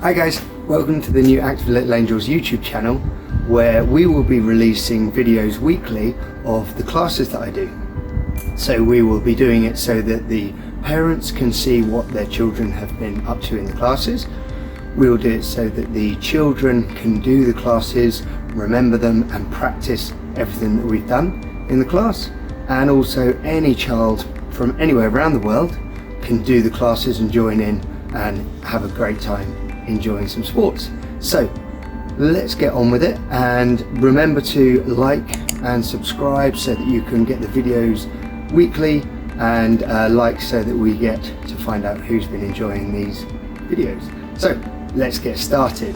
Hi guys, welcome to the new Active Little Angels YouTube channel, where we will be releasing videos weekly of the classes that I do. So we will be doing it so that the parents can see what their children have been up to in the classes. We will do it so that the children can do the classes, remember them and practice everything that we've done in the class. And also any child from anywhere around the world can do the classes and join in and have a great time enjoying some sports. So let's get on with it, and remember to like and subscribe so that you can get the videos weekly, and like so that we get to find out who's been enjoying these videos. So let's get started.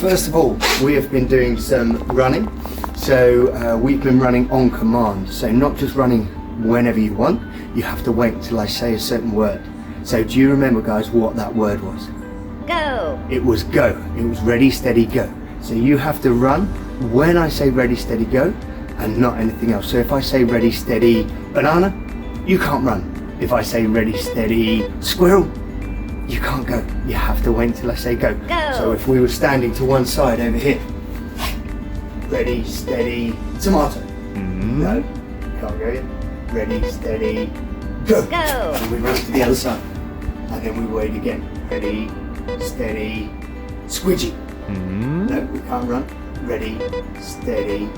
First of all, we have been doing some running. So we've been running on command, so not just running whenever you want, you have to wait till I say a certain word. So do you remember, guys, what that word was? Go. It was go. It was ready, steady, go. So you have to run when I say ready, steady, go, and not anything else. So if I say ready, steady, banana, you can't run. If I say ready, steady, squirrel, you can't go. You have to wait until I say go. Go. So if we were standing to one side over here, ready, steady, tomato. No, you can't go yet. Ready, steady, go. Go. And we run to the other side. And then we wait again. Ready, steady, squidgy. No, we can't run. Ready, steady,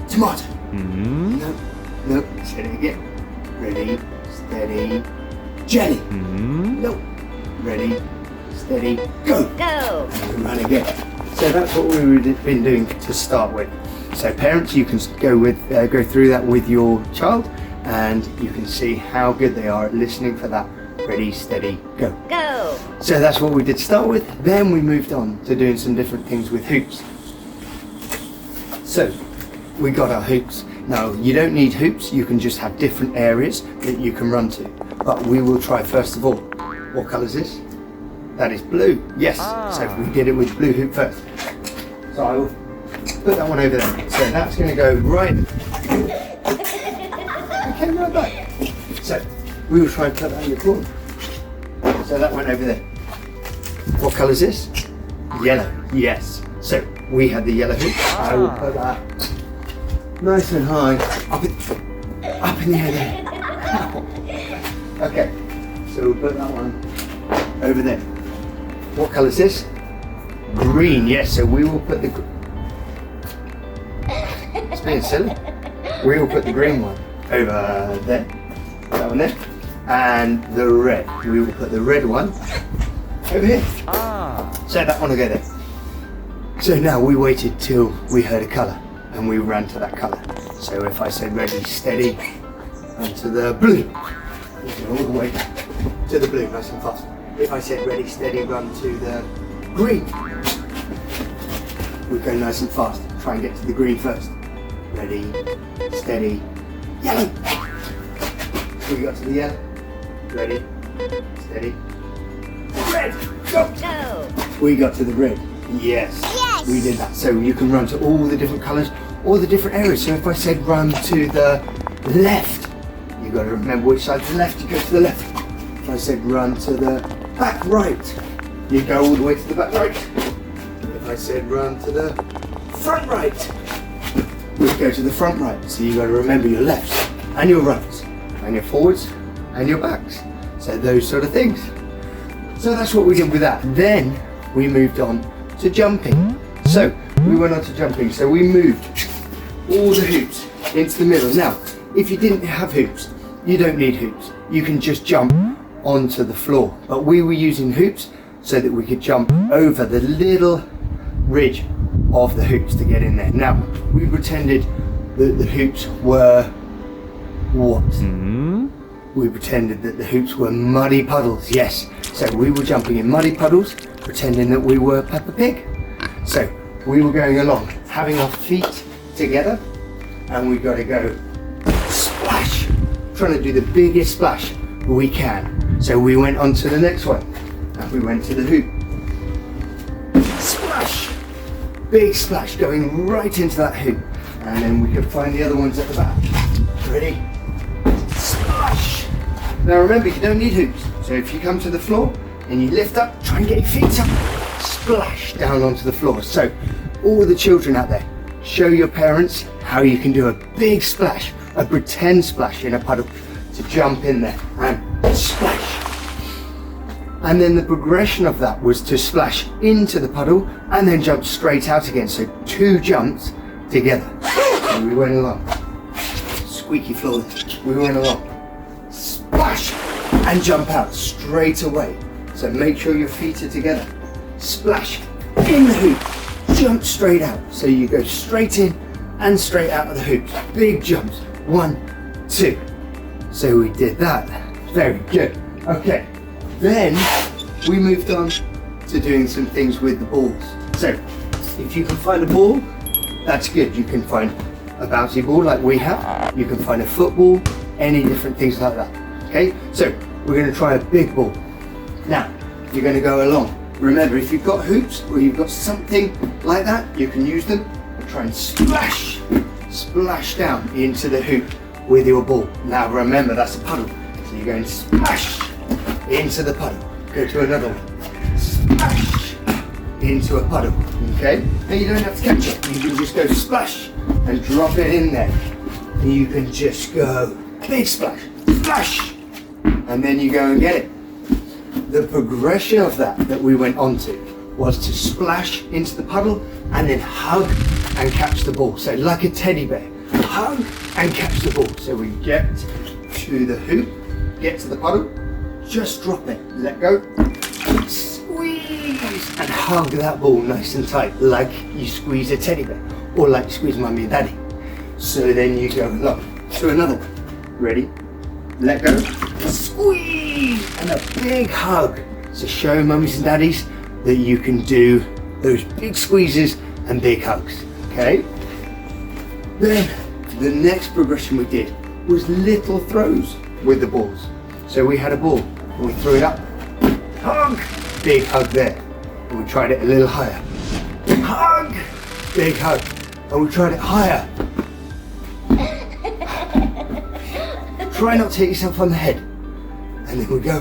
tomato. No, say it again. Ready, steady, jelly. No, ready, steady, go. Go. And we run again. So that's what we've been doing to start with. So parents, you can go through that with your child, and you can see how good they are at listening for that. Ready, steady, go. Go. So that's what we did start with. Then we moved on to doing some different things with hoops. So we got our hoops. Now you don't need hoops, you can just have different areas that you can run to. But we will try first of all. What colour is this? That is blue. Yes. So we did it with blue hoop first. So I will put that one over there. So that's going to go right. Okay, right back. So we will try and put that in the corner. So that went over there. What colour is this? Yellow. Yes. So we had the yellow hoop. I will put that nice and high up in the air there. Okay. So we'll put that one over there. What colour is this? Green. Yes. So we will put the. It's being silly. We will put the green one over there. That one there. And the red. We will put the red one over here. So that one will go there. So now we waited till we heard a colour and we ran to that colour. So if I said ready, steady, and to the blue, we go all the way to the blue, nice and fast. If I said ready, steady, run to the green, we go nice and fast. Try and get to the green first. Ready, steady, yellow. We got to the yellow. Ready, steady, red, go. Go. We got to the red. Yes. Yes. We did that. So you can run to all the different colours, all the different areas. So if I said run to the left, you got to remember which side to the left, you go to the left. If I said run to the back right, you go all the way to the back right. If I said run to the front right, we go to the front right. So you got to remember your lefts and your rights and your forwards and your backs. So those sort of things. So that's what we did with that. Then we moved on to jumping. So we went on to jumping. So we moved all the hoops into the middle. Now, if you didn't have hoops, you don't need hoops. You can just jump onto the floor. But we were using hoops so that we could jump over the little ridge of the hoops to get in there. Now, we pretended that the hoops were what? We pretended that the hoops were muddy puddles. Yes. So we were jumping in muddy puddles, pretending that we were Peppa Pig. So we were going along, having our feet together, and we got to go splash, trying to do the biggest splash we can. So we went on to the next one, and we went to the hoop. Splash, big splash, going right into that hoop, and then we could find the other ones at the back. Ready? Splash. Now remember, you don't need hoops. So if you come to the floor and you lift up, try and get your feet up. splash down onto the floor. So all the children out there, show your parents how you can do a big splash, a pretend splash in a puddle, to jump in there and splash. And then the progression of that was to splash into the puddle and then jump straight out again. So 2 jumps together. And we went along. Squeaky floor. We went along. Splash and jump out straight away. So make sure your feet are together. Splash in the hoop. Jump straight out. So you go straight in and straight out of the hoops. Big jumps. 1, 2. So we did that. Very good. Okay. Then we moved on to doing some things with the balls. So if you can find a ball, that's good. You can find a bouncy ball like we have. You can find a football, any different things like that. Okay, so we're going to try a big ball. Now, you're going to go along. Remember, if you've got hoops or you've got something like that, you can use them and try and splash down into the hoop with your ball. Now remember, that's a puddle. So you're going to splash into the puddle. Go to another one. Splash into a puddle. Okay? Now you don't have to catch it. You can just go splash and drop it in there. And you can just go big splash, splash, and then you go and get it. The progression of that we went on to was to splash into the puddle and then hug and catch the ball. So like a teddy bear, hug and catch the ball. So we get to the hoop, get to the puddle, just drop it, let go, squeeze, and hug that ball nice and tight, like you squeeze a teddy bear, or like you squeeze mummy and daddy. So then you go along to another one. Ready? Let go, squeeze, and a big hug. So show mummies and daddies that you can do those big squeezes and big hugs, okay? Then the next progression we did was little throws with the balls. So we had a ball, and we threw it up, hug, big hug there. And we tried it a little higher, hug, big hug, and we tried it higher. Try not to hit yourself on the head. And then we go,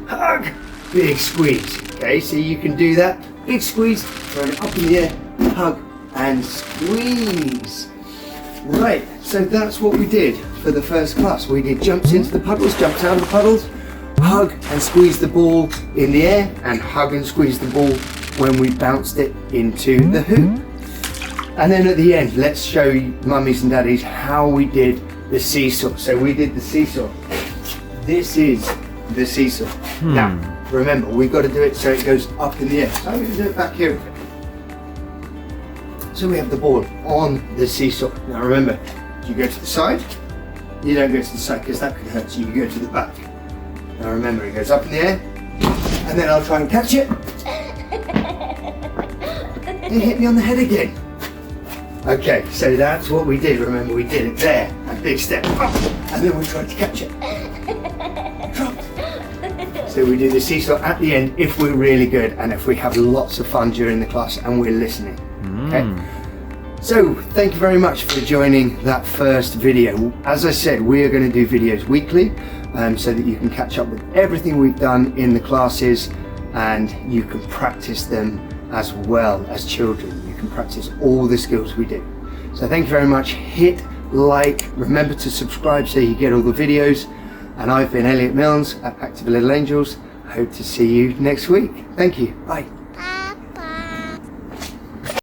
hug, big squeeze. Okay, so you can do that. Big squeeze, throw it up in the air, hug, and squeeze. Right, so that's what we did for the first class. We did jumps into the puddles, jumps out of the puddles, hug and squeeze the ball in the air, and hug and squeeze the ball when we bounced it into the hoop. And then at the end, let's show you mummies and daddies how we did the seesaw. So we did the seesaw. This is the seesaw. Now, remember, we've got to do it so it goes up in the air. So I'm going to do it back here. So we have the ball on the seesaw. Now remember, you go to the side, you don't go to the side because that could hurt, so you go to the back. Now remember, it goes up in the air, and then I'll try and catch it. It hit me on the head again. Okay, so that's what we did. Remember, we did it there, a big step up, and then we tried to catch it. Drop. So we do the seesaw at the end if we're really good and if we have lots of fun during the class and we're listening. Okay. So thank you very much for joining that first video. As I said, we are going to do videos weekly so that you can catch up with everything we've done in the classes and you can practice them as well as children. You can practice all the skills we do. So thank you very much. Hit like, remember to subscribe so you get all the videos. And I've been Elliot Milnes at Active Little Angels. I hope to see you next week. Thank you. Bye.